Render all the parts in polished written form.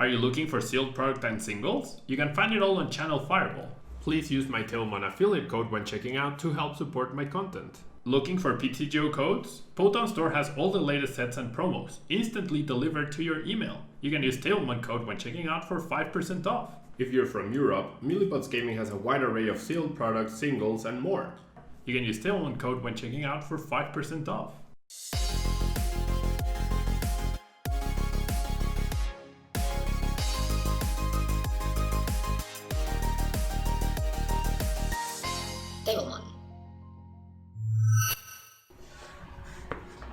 Are you looking for sealed product and singles? You can find it all on Channel Fireball. Please use my Tablemon affiliate code when checking out to help support my content. Looking for PTGO codes? Potown Store has all the latest sets and promos, instantly delivered to your email. You can use Tablemon code when checking out for 5% off. If you're from Europe, Millipots Gaming has a wide array of sealed products, singles, and more. You can use Tablemon code when checking out for 5% off. Tablemon.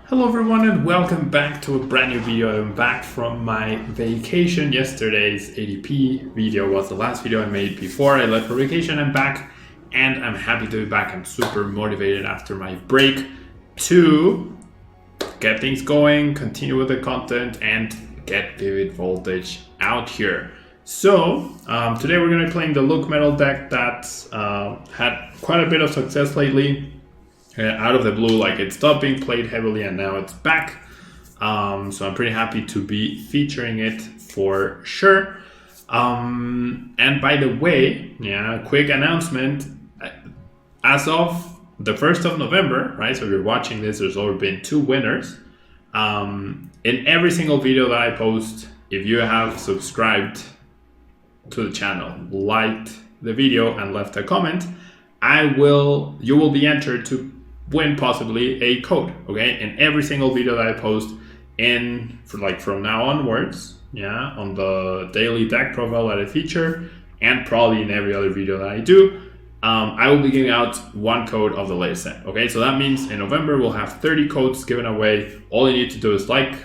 Hello everyone and welcome back to a brand new video. I'm back from my vacation. Yesterday's ADP video was the last video I made before I left for vacation. I'm back and I'm happy to be back. I'm super motivated after my break to get things going, continue with the content and get Vivid Voltage out here. So today we're going to be playing the LUCMETAL deck that had quite a bit of success lately. Out of the blue, like it stopped being played heavily and now it's back. So I'm pretty happy to be featuring it for sure. And by the way, quick announcement. As of the 1st of November, right? So if you're watching this, there's already been 2 winners. In every single video that I post, if you have subscribed to the channel, liked the video and left a comment, you will be entered to win possibly a code, okay? In every single video that I post from now onwards, on the daily deck profile that I feature, and probably in every other video that I do, I will be giving out 1 code of the latest set, okay? So that means in November, we'll have 30 codes given away. All you need to do is like,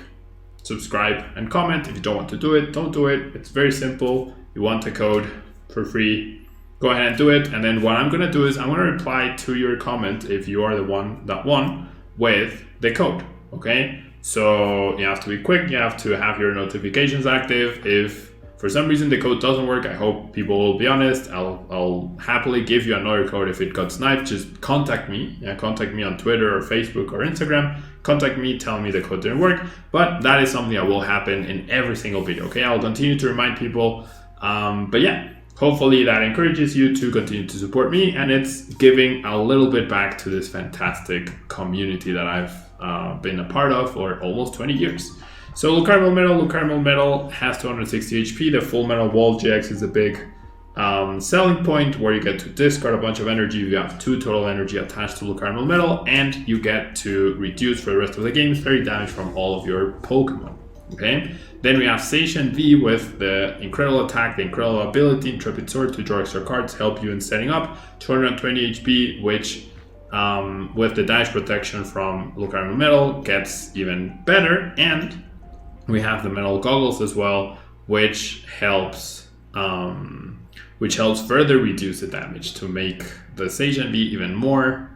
subscribe, and comment. If you don't want to do it, don't do it. It's very simple. You want a code for free, go ahead and do it. And then what I'm going to do is I'm going to reply to your comment if you are the one that won with the code, okay? So you have to be quick. You have to have your notifications active. If for some reason the code doesn't work, I hope people will be honest. I'll happily give you another code if it got sniped. Just contact me. Contact me on Twitter or Facebook or Instagram. Contact me, tell me the code didn't work. But that is something that will happen in every single video, okay? I'll continue to remind people. But yeah, hopefully that encourages you to continue to support me, and it's giving a little bit back to this fantastic community that I've been a part of for almost 20 years. So LUCMETAL Metal has 260 HP. The Full Metal Wall GX is a big selling point where you get to discard a bunch of energy. You have 2 total energy attached to LUCMETAL Metal, and you get to reduce for the rest of the game 30 damage from all of your Pokemon. Okay, then we have Station V with the incredible attack, the incredible ability, Intrepid Sword to draw extra cards, help you in setting up, 220 HP, which with the dash protection from LUCMETAL Metal gets even better. And we have the Metal Goggles as well, which helps further reduce the damage to make the Station V even more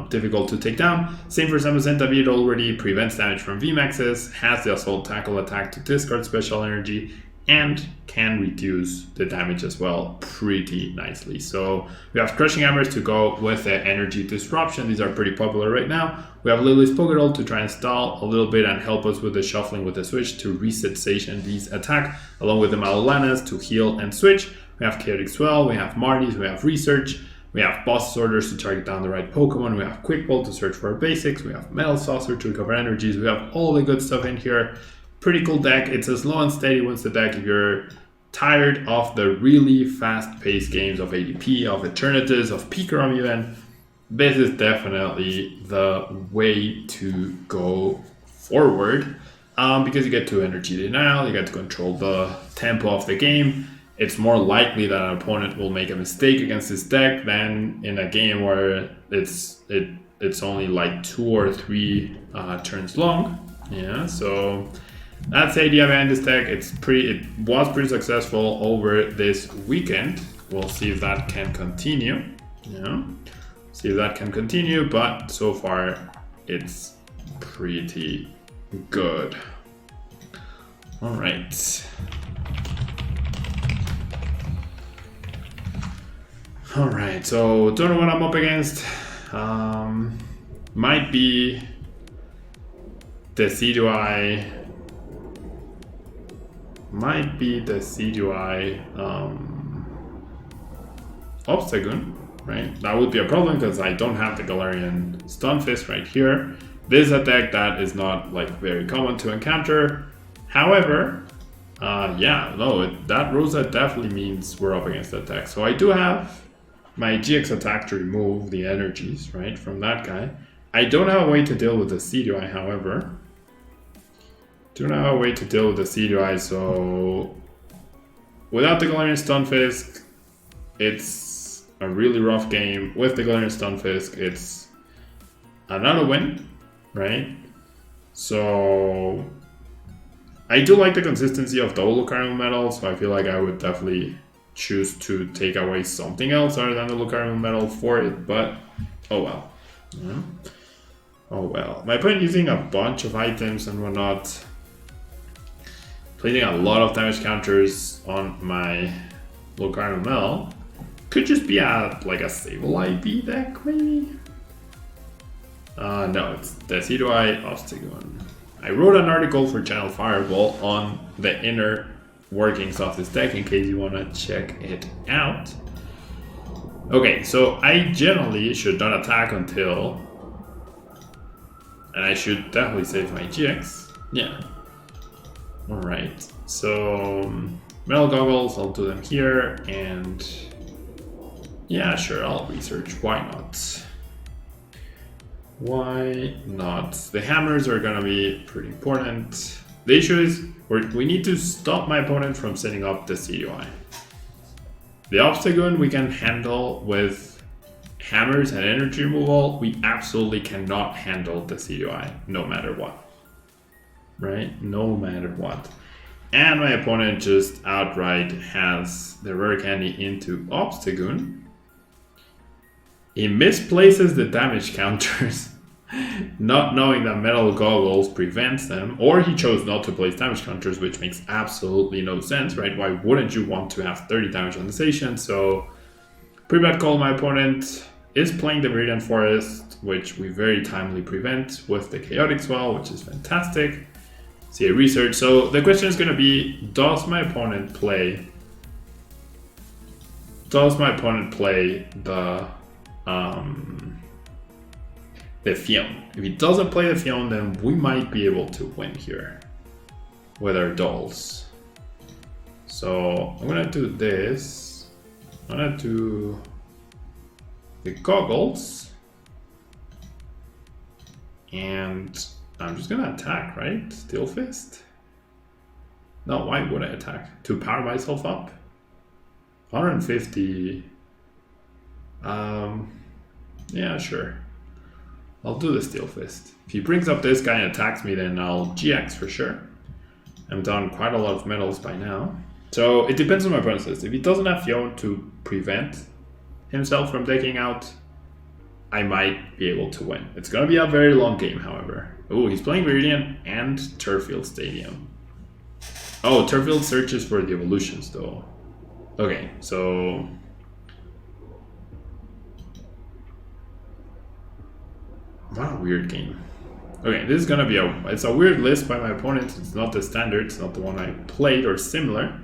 difficult to take down. Same for Samazenta V, it already prevents damage from VMAXs, has the Assault Tackle attack to discard special energy, and can reduce the damage as well pretty nicely. So we have Crushing Hammers to go with the Energy Disruption. These are pretty popular right now. We have Lily's Pokédoll to try and stall a little bit and help us with the shuffling with the switch to reset Station V's attack, along with the Malolanas to heal and switch. We have Chaotic Swell, we have Marty's, we have Research. We have Boss Orders to target down the right Pokemon. We have Quick Ball to search for our basics. We have Metal Saucer to recover energies. We have all the good stuff in here. Pretty cool deck. It's a slow and steady wins the deck. If you're tired of the really fast-paced games of ADP, of Eternatus, of Pikarom even, this is definitely the way to go forward. Because you get to energy denial, you get to control the tempo of the game. It's more likely that an opponent will make a mistake against this deck than in a game where it's only like 2 or 3 turns long. So that's the idea behind this deck. It was pretty successful over this weekend. We'll see if that can continue. But so far it's pretty good. All right. Alright, so don't know what I'm up against. Might be Decidueye might be the Decidueye Obstagoon, right? That would be a problem because I don't have the Galarian Stunfisk right here. This is a deck that is not like very common to encounter. However, yeah, no, that Rosa definitely means we're up against that deck. So I do have my GX attack to remove the energies, right, from that guy. I don't have a way to deal with the Decidueye, however. Do not have a way to deal with the Decidueye, so without the Galarian Stunfisk, it's a really rough game. With the Galarian Stunfisk, it's another win, right? So I do like the consistency of double Lucario Metal, so I feel like I would definitely choose to take away something else other than the Lucario Metal for it, but oh well. Yeah. Oh well. My opponent using a bunch of items and whatnot, placing a lot of damage counters on my Lucario Metal. Could just be like a Sable IB deck, maybe? No, it's Decidueye Obstagoon. I wrote an article for Channel Fireball on the inner workings of this deck in case you want to check it out. Okay, so I generally should not attack until... And I should definitely save my GX. Yeah. Alright, so Metal Goggles, I'll do them here, and yeah, sure, I'll research. Why not? Why not? The hammers are gonna be pretty important. The issue is we need to stop my opponent from setting up the Decidueye. The Obstagoon we can handle with hammers and energy removal. We absolutely cannot handle the Decidueye, no matter what. Right? No matter what. And my opponent just outright has the rare candy into Obstagoon. He misplaces the damage counters, not knowing that Metal Goggles prevents them, or he chose not to place damage counters, which makes absolutely no sense, right? Why wouldn't you want to have 30 damage on the station? So, pretty bad call. My opponent is playing the Meridian Forest, which we very timely prevent with the Chaotic Swell, which is fantastic. See a research. So the question is going to be, does my opponent play the Fion? If he doesn't play the Fion, then we might be able to win here with our dolls. So I'm gonna do this. I'm gonna do the goggles, and I'm just gonna attack, right? Steel Fist? No, why would I attack? To power myself up? 150. Yeah, sure. I'll do the Steel Fist. If he brings up this guy and attacks me, then I'll GX for sure. I'm down quite a lot of metals by now. So it depends on my opponent's list. If he doesn't have Fion to prevent himself from taking out, I might be able to win. It's gonna be a very long game, however. Oh, he's playing Meridian and Turffield Stadium. Oh, Turffield searches for the evolutions though. Okay, so what a weird game. Okay, this is gonna be it's a weird list by my opponent. It's not the standard, it's not the one I played or similar.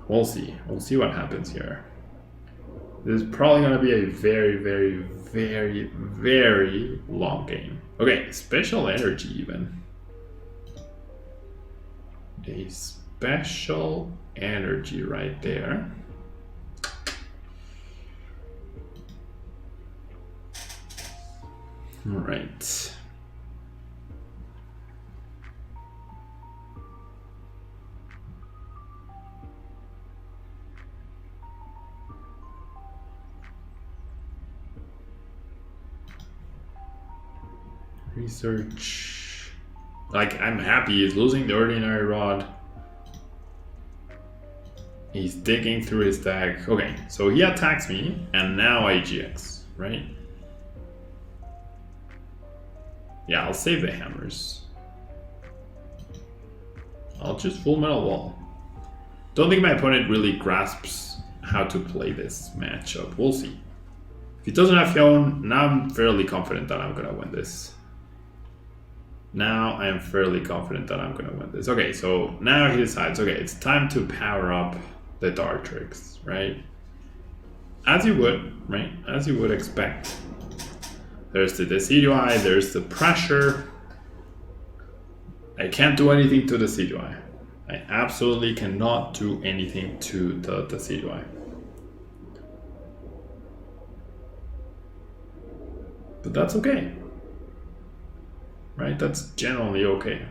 We'll see what happens here. This is probably gonna be a very, very, very, very long game. Okay, special energy even. A special energy right there. All right. Research. Like, I'm happy he's losing the Ordinary Rod. He's digging through his deck. Okay, so he attacks me, and now I GX, right? Yeah, I'll save the hammers. I'll just full metal wall. Don't think my opponent really grasps how to play this matchup. We'll see. If he doesn't have Fion, now I'm fairly confident that I'm gonna win this. Now I am fairly confident that I'm gonna win this. Okay, so now he decides, okay, it's time to power up the Dartrix, right? As you would, right? As you would expect. There's the Decidueye, there's the pressure. I can't do anything to the Decidueye. I absolutely cannot do anything to the Decidueye. But that's okay. Right? That's generally okay.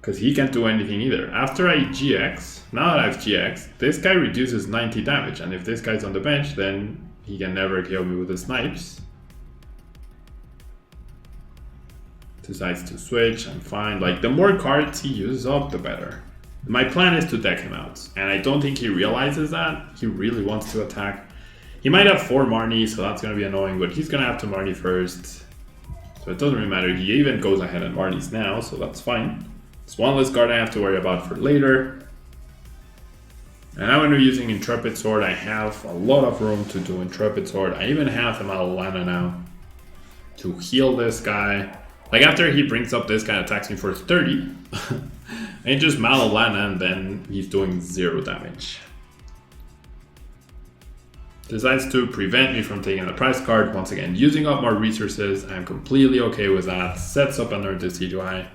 Because he can't do anything either. After I GX, now that I've GX, this guy reduces 90 damage. And if this guy's on the bench, then he can never kill me with the snipes. Decides to switch, I'm fine. Like, the more cards he uses up, the better. My plan is to deck him out. And I don't think he realizes that. He really wants to attack. He might have 4 Marnie, so that's going to be annoying. But he's going to have to Marnie first. So it doesn't really matter. He even goes ahead and Marnies now, so that's fine. It's one less card I have to worry about for later. And now when we're using Intrepid Sword, I have a lot of room to do Intrepid Sword. I even have the Malolana now to heal this guy. Like, after he brings up this guy and attacks me for 30, I just Malolana and then he's doing 0 damage. Decides to prevent me from taking the prize card. Once again, using up more resources. I'm completely okay with that. Sets up another Decidueye.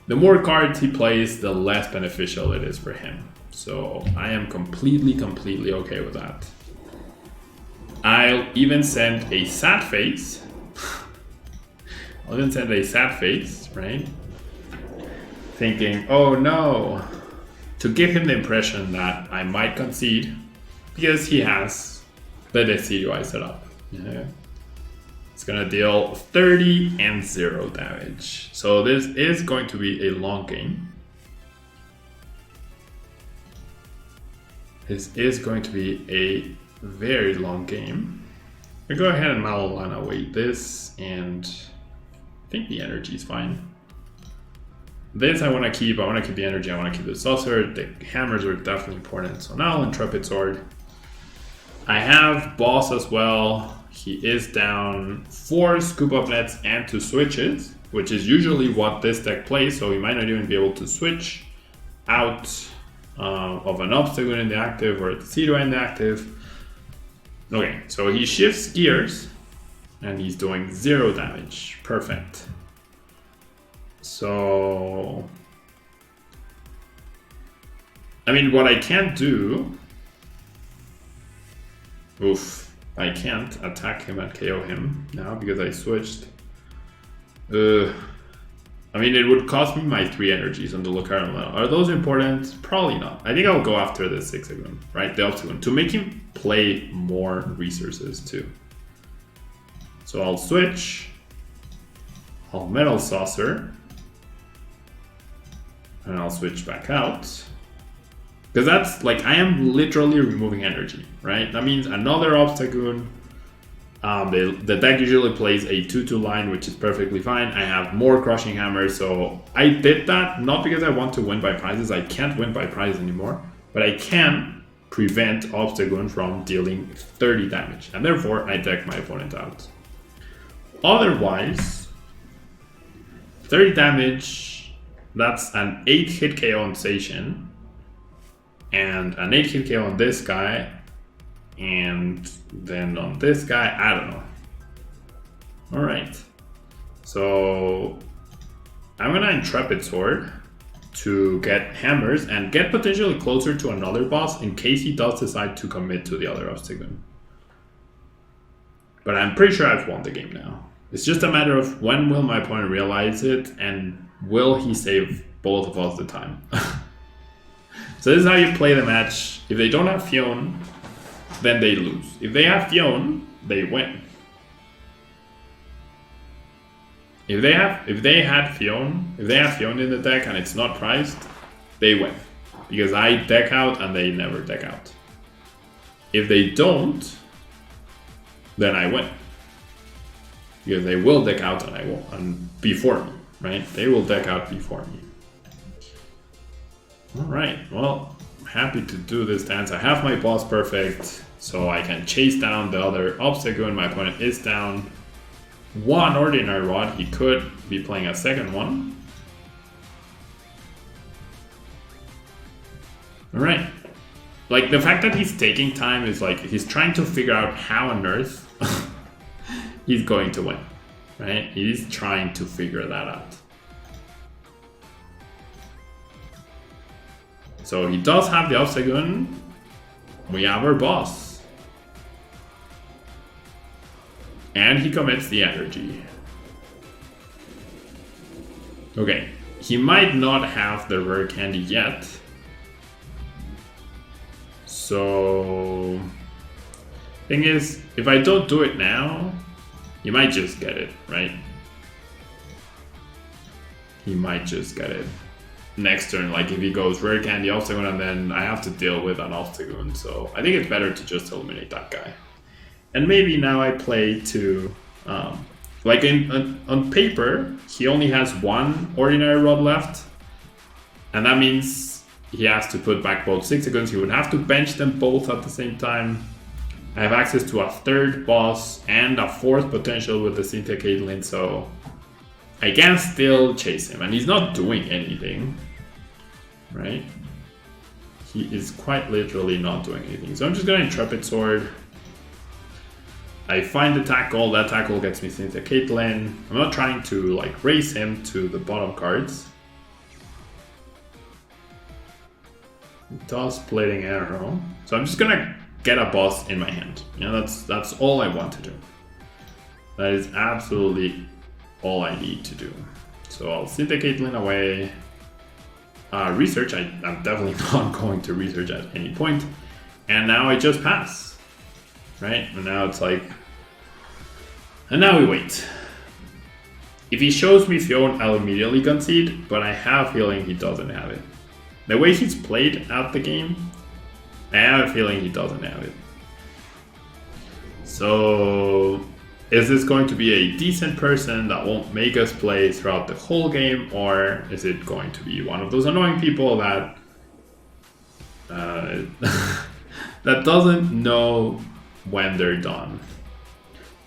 The more cards he plays, the less beneficial it is for him. So I am completely okay with that. I'll even send a sad face. I'll even send a sad face, right? Thinking, oh no. To give him the impression that I might concede. Because he has the Decidueye set up. Yeah. It's gonna deal 30 and 0 damage. So this is going to be a long game. This is going to be a very long game. We go ahead and Malolana weight this, and I think the energy is fine. This I want to keep. I want to keep the energy. I want to keep the saucer. The hammers are definitely important. So now Intrepid Sword. I have boss as well. He is down 4 scoop up nets and 2 switches, which is usually what this deck plays. So he might not even be able to switch out of an obstacle in the active or a Decidueye in the active. Okay, so he shifts gears and he's doing 0 damage. Perfect. So, I mean, what I can't do, I can't attack him and KO him now because I switched. I mean, it would cost me my 3 energies on the Lucario level. Are those important? Probably not. I think I'll go after the Zigzagoon, right? The Obstagoon, to make him play more resources too. So I'll switch. I'll Metal Saucer. And I'll switch back out. Because that's, like, I am literally removing energy, right? That means another Obstagoon. The deck usually plays a 2-2 line, which is perfectly fine. I have more Crushing Hammers, so I did that not because I want to win by prizes. I can't win by prizes anymore, but I can prevent Obstagoon from dealing 30 damage, and therefore I deck my opponent out. Otherwise, 30 damage, that's an 8 hit KO on Zacian, and an 8 hit KO on this guy, and then on this guy, I don't know. Alright, so I'm gonna Intrepid Sword to get hammers and get potentially closer to another boss in case he does decide to commit to the other Obstagoon. But I'm pretty sure I've won the game now. It's just a matter of when will my opponent realize it and will he save both of us the time. So this is how you play the match. If they don't have Fionn, then they lose. If they have Fionn, they win. If they had Fionn in the deck and it's not priced, they win. Because I deck out and they never deck out. If they don't, then I win. Because they will deck out and I will, and before me, right? They will deck out before me. Alright, well, happy to do this dance. I have my boss perfect, so I can chase down the other obstacle. My opponent is down one ordinary rod. He could be playing a second one. Alright. Like, the fact that he's taking time is like, he's trying to figure out how on earth he's going to win. Right? He's trying to figure that out. So he does have the obstacle. We have our boss. And he commits the energy. Okay. He might not have the rare candy yet. So, thing is, if I don't do it now, he might just get it, right? He might just get it next turn. Like if he goes rare candy obstacle, and then I have to deal with an obstacle. So I think it's better to just eliminate that guy. And maybe now I play to, like on paper, he only has one ordinary rod left, and that means he has to put back both 6 seconds. He would have to bench them both at the same time. I have access to a third boss and a fourth potential with the Cynthia Caitlyn, so I can still chase him. And he's not doing anything, right? He is quite literally not doing anything. So I'm just gonna Intrepid Sword. I find the tackle. That tackle gets me Cynthia Caitlyn. I'm not trying to like race him to the bottom cards. Does Splitting Arrow. So I'm just gonna get a boss in my hand. You know, that's all I want to do. That is absolutely all I need to do. So I'll Cynthia Caitlyn away. Research, I'm definitely not going to research at any point. And now I just pass. Right? And now it's like... And now we wait. If he shows me Fion, I'll immediately concede, but I have a feeling he doesn't have it. The way he's played out the game, I have a feeling he doesn't have it. So, is this going to be a decent person that won't make us play throughout the whole game, or is it going to be one of those annoying people that that doesn't know when they're done?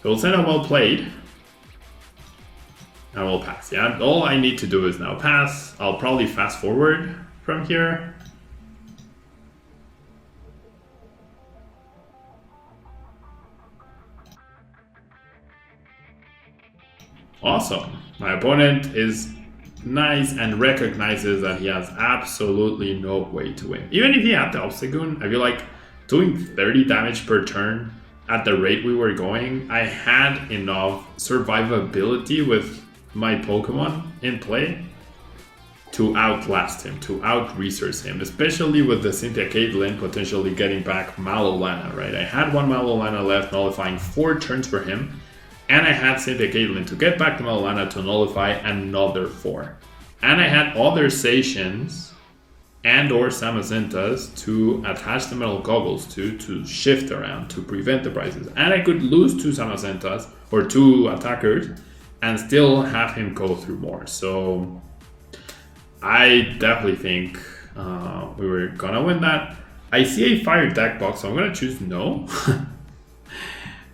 So we'll send a well played. I will pass. Yeah, all I need to do is now pass. I'll probably fast forward from here. Awesome. My opponent is nice and recognizes that he has absolutely no way to win. Even if he had the obstacle, I feel like doing 30 damage per turn at the rate we were going, I had enough survivability with my Pokemon in play to outlast him, to out-research him, especially with the Cynthia Caitlyn potentially getting back Malolana, right? I had one Malolana left, nullifying 4 turns for him, and I had Cynthia Caitlyn to get back to Malolana to nullify another 4. And I had other Sations and or Samazentas to attach the metal goggles to shift around, to prevent the prizes. And I could lose 2 Samazentas, or 2 attackers, and still have him go through more. So I definitely think we were gonna win that. I see a fire deck box, so I'm gonna choose no.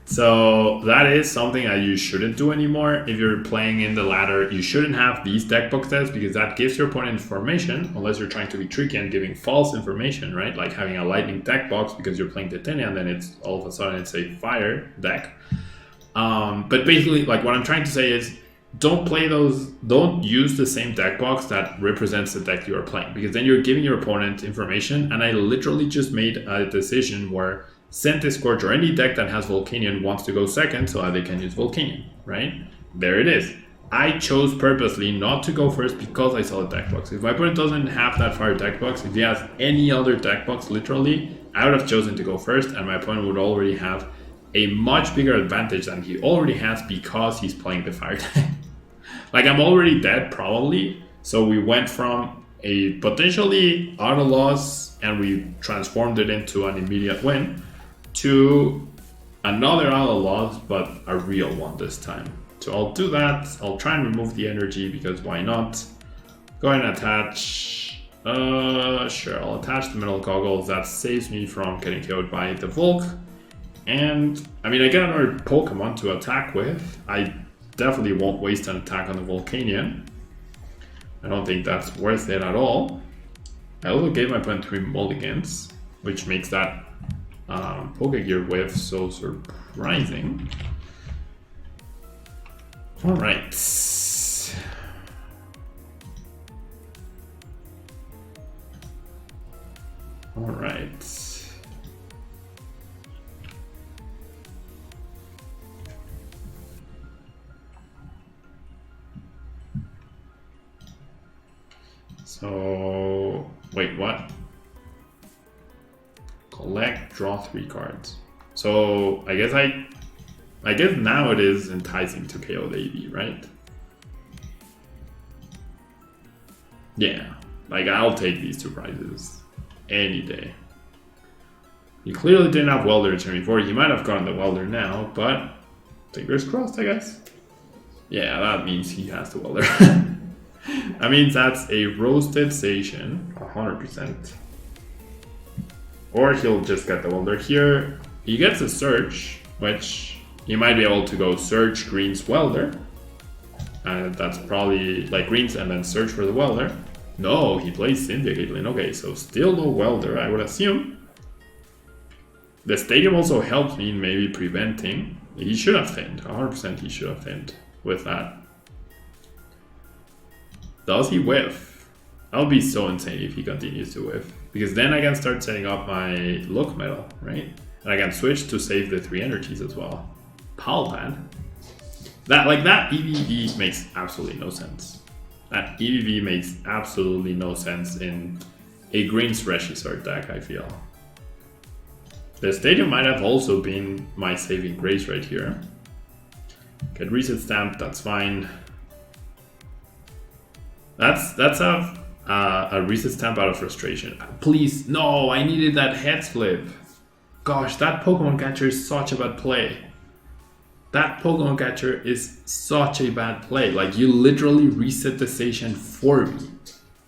So that is something that you shouldn't do anymore. If you're playing in the ladder, you shouldn't have these deck boxes because that gives your opponent information, unless you're trying to be tricky and giving false information, right? Like having a lightning deck box because you're playing Titania and then it's all of a sudden it's a fire deck. But basically, like what I'm trying to say is, don't play those, don't use the same deck box that represents the deck you are playing, because then you're giving your opponent information. And I literally just made a decision where Centiscorch or any deck that has Volcanion wants to go second so that they can use Volcanion, right? There it is. I chose purposely not to go first because I saw the deck box. If my opponent doesn't have that fire deck box, if he has any other deck box, literally, I would have chosen to go first and my opponent would already have a much bigger advantage than he already has because he's playing the fire deck. Like, I'm already dead, probably. So we went from a potentially auto loss and we transformed it into an immediate win to another auto loss, but a real one this time. So I'll do that. I'll try and remove the energy because why not? Go ahead and attach Sure, I'll attach the metal goggles. That saves me from getting killed by the Volk. And, I mean, I get another Pokemon to attack with. I definitely won't waste an attack on the Volcanion. I don't think that's worth it at all. I also gave my opponent 3 mulligans, which makes that Pokegear whiff so surprising. Alright. Alright. So, wait, what? Collect, draw 3 cards. So, I guess now it is enticing to KO the EV, right? Yeah, like I'll take these 2 prizes any day. He clearly didn't have Welder turn before. He might have gotten the Welder now, but fingers crossed, I guess. Yeah, that means he has the Welder. That means that's a roasted station, 100%. Or he'll just get the Welder here. He gets a Search, which he might be able to go Search, Greens, Welder. And that's probably like Greens and then Search for the Welder. No, he plays Cynthia Caitlyn. Okay, so still no Welder, I would assume. The Stadium also helps me in maybe preventing. He should have thinned, 100% he should have thinned with that. Does he whiff? That would be so insane if he continues to whiff. Because then I can start setting up my LUCMETAL, right? And I can switch to save the 3 energies as well. Palpad? That EVV makes absolutely no sense. That EVV makes absolutely no sense in a Greens Registart deck, I feel. The Stadium might have also been my saving grace right here. Get Reset Stamp, that's fine. That's a Reset Stamp out of frustration. Please, no, I needed that head flip. Gosh, that Pokemon Catcher is such a bad play. That Pokemon Catcher is such a bad play. Like, you literally reset the station for me.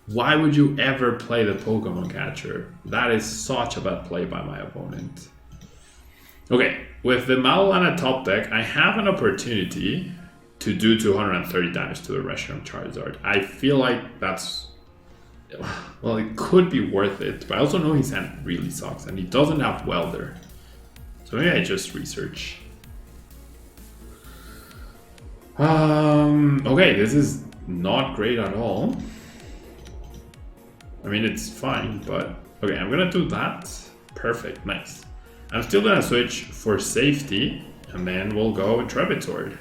Why would you ever play the Pokemon Catcher? That is such a bad play by my opponent. Okay, with the Malolana top deck, I have an opportunity to do 230 damage to the Reshiram Charizard. I feel like that's... well, it could be worth it, but I also know his hand really sucks, and he doesn't have Welder. So maybe I just research. Okay, this is not great at all. I mean, it's fine, but... okay, I'm gonna do that. Perfect, nice. I'm still gonna switch for safety, and then we'll go Intrepid Sword.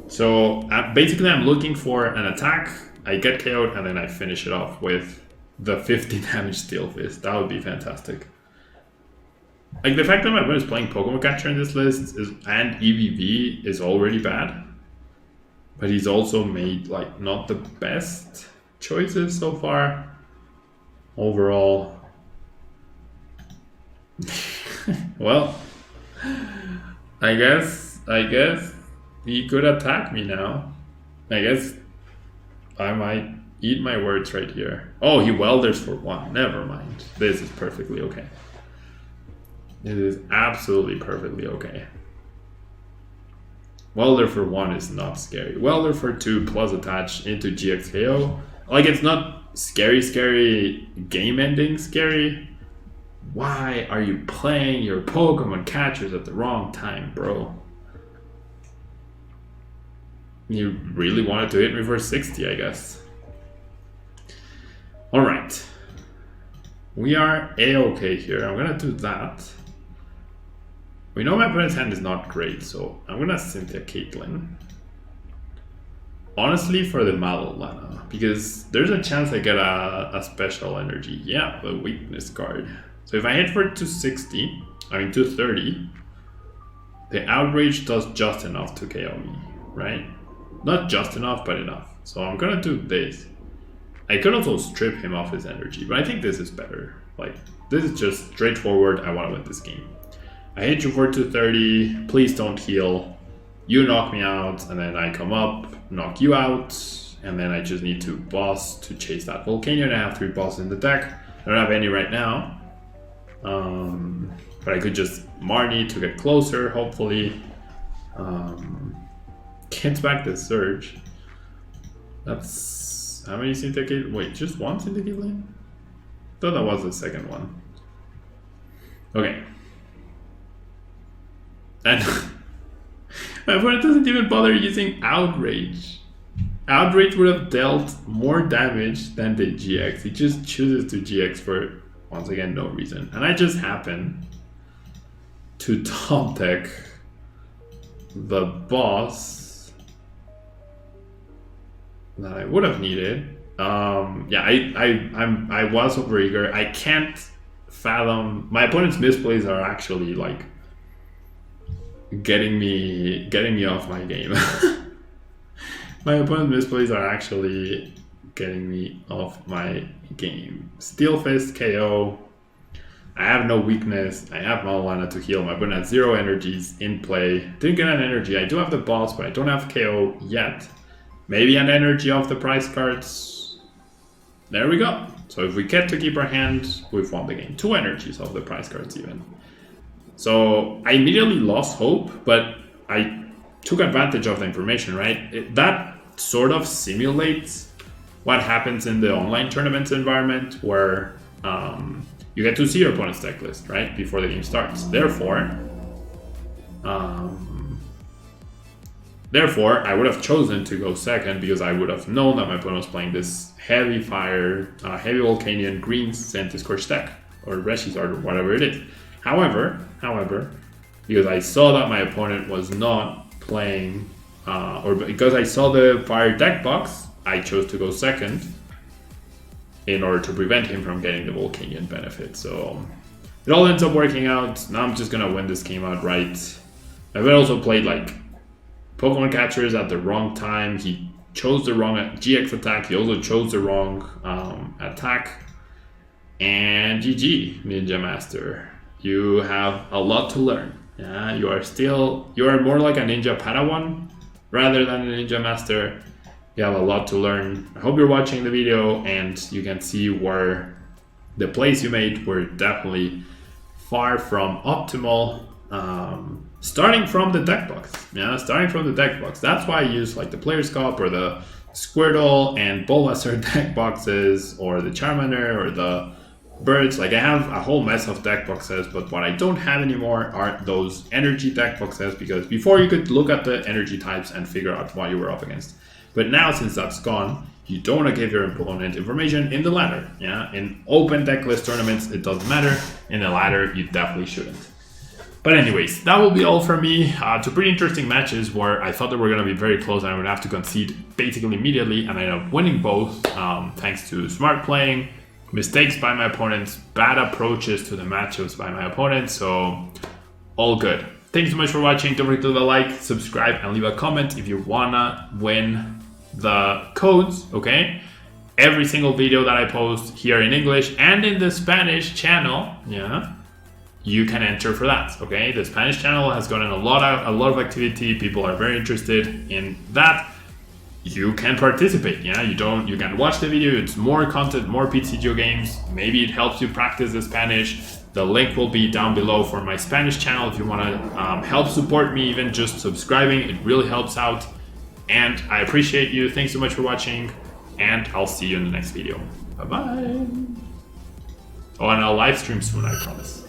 So basically I'm looking for an attack, I get KO'd, and then I finish it off with the 50 damage Steel Fist. That would be fantastic. Like, the fact that my opponent is playing Pokemon Catcher in this list and EVV is already bad. But he's also made, like, not the best choices so far. Overall. Well, I guess he could attack me now. I guess I might eat my words right here. Oh, he Welders for 1. Never mind. This is perfectly okay. This is absolutely perfectly okay. Welder for 1 is not scary. Welder for 2 plus attach into GXKO. Like, it's not scary, game ending scary. Why are you playing your Pokemon Catchers at the wrong time, bro? You really wanted to hit me for 60, I guess. Alright. We are A-okay here. I'm gonna do that. We know my opponent's hand is not great, so I'm gonna Cynthia Caitlyn. Honestly, for the Malolana, because there's a chance I get a special energy. Yeah, the weakness card. So if I hit for 260, I mean 230, the Outrage does just enough to KO me, right? Not just enough, but enough. So I'm gonna do this. I could also strip him off his energy, but I think this is better. Like, this is just straightforward. I want to win this game. I hit you for 230. Please don't heal. You knock me out, and then I come up, knock you out, and then I just need to boss to chase that Volcanion. I have 3 bosses in the deck. I don't have any right now, but I could just Marnie to get closer, hopefully. Get back the Surge. That's how many Syndicate? Wait, just one Syndicate lane? I thought that was the second one. Okay. And my opponent doesn't even bother using Outrage. Outrage would have dealt more damage than the GX. He just chooses to GX for, once again, no reason. And I just happen to top deck the boss that I would have needed. Yeah, I was overeager. I can't fathom. My opponent's misplays are actually like getting me off my game. My opponent's misplays are actually getting me off my game. Steel Fist KO. I have no weakness. I have Malwana to heal. My opponent has 0 energies in play. Didn't get an energy. I do have the boss, but I don't have KO yet. Maybe an energy off the prize cards. There we go. So if we get to keep our hand, we've won the game. 2 energies off the prize cards even. So I immediately lost hope, but I took advantage of the information, right? That sort of simulates what happens in the online tournaments environment where you get to see your opponent's deck list, right, before the game starts. Therefore, I would have chosen to go second because I would have known that my opponent was playing this heavy fire, heavy Volcanion, green Scorch deck, or Reshi's Art, or whatever it is. However, because I saw that my opponent was not playing, or because I saw the fire deck box, I chose to go second in order to prevent him from getting the Volcanion benefit. So it all ends up working out. Now I'm just gonna win this game outright. I've also played like Pokemon catchers at the wrong time. He chose the wrong GX attack. He also chose the wrong attack. And GG, Ninja Master. You have a lot to learn. Yeah, you are more like a Ninja Padawan rather than a Ninja Master. You have a lot to learn. I hope you're watching the video and you can see where the plays you made were definitely far from optimal. Starting from the deck box. Yeah, starting from the deck box. That's why I use like the Player's Cup or the Squirtle and Bulbasaur deck boxes, or the Charmander or the Birds. Like I have a whole mess of deck boxes, but what I don't have anymore are those energy deck boxes, because before you could look at the energy types and figure out what you were up against. But now, since that's gone, you don't want to give your opponent information in the ladder. Yeah, in open deck list tournaments, it doesn't matter. In the ladder, you definitely shouldn't. But anyways, that will be all from me. 2 pretty interesting matches where I thought they were going to be very close and I would have to concede basically immediately, and I ended up winning both thanks to smart playing, mistakes by my opponents, bad approaches to the matchups by my opponents. So all good. Thanks so much for watching. Don't forget to leave a like, subscribe, and leave a comment if you wanna win the codes, okay? Every single video that I post here in English and in the Spanish channel, yeah, you can enter for that, okay? The Spanish channel has gotten a lot of activity. People are very interested in that. You can participate, yeah? You can watch the video. It's more content, more TCG games. Maybe it helps you practice the Spanish. The link will be down below for my Spanish channel if you want to help support me, even just subscribing. It really helps out. And I appreciate you. Thanks so much for watching. And I'll see you in the next video. Bye-bye. Oh, and I'll live stream soon, I promise.